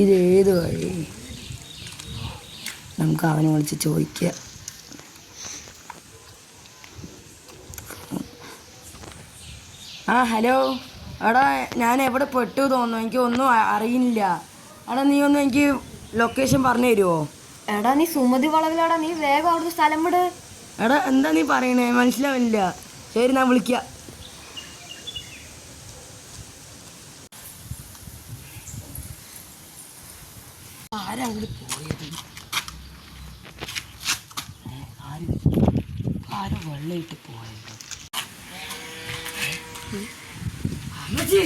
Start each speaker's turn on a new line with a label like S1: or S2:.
S1: ഇതേത് വഴി? നമുക്ക് അവനെ വിളിച്ച് ചോദിക്കുക. ആ ഹലോ, എടാ ഞാൻ എവിടെ പെട്ടു തോന്നുന്നു, എനിക്ക് ഒന്നും അറിയില്ല. എടാ നീ ഒന്ന് എനിക്ക് ലൊക്കേഷൻ പറഞ്ഞു തരുമോ?
S2: എടാ നീ സുമതി വളവിലാടാ, നീ വേഗം അവിടുന്ന് സ്ഥലം വിട്.
S1: എടാ എന്താ നീ പറയണേ, മനസ്സിലാവില്ല. ശരി, ഞാൻ വിളിക്കാം. ആരങ്ങോട്ട് പോയത്? ആരോ വെള്ളമിട്ട് പോയത്? അമ്മച്ചി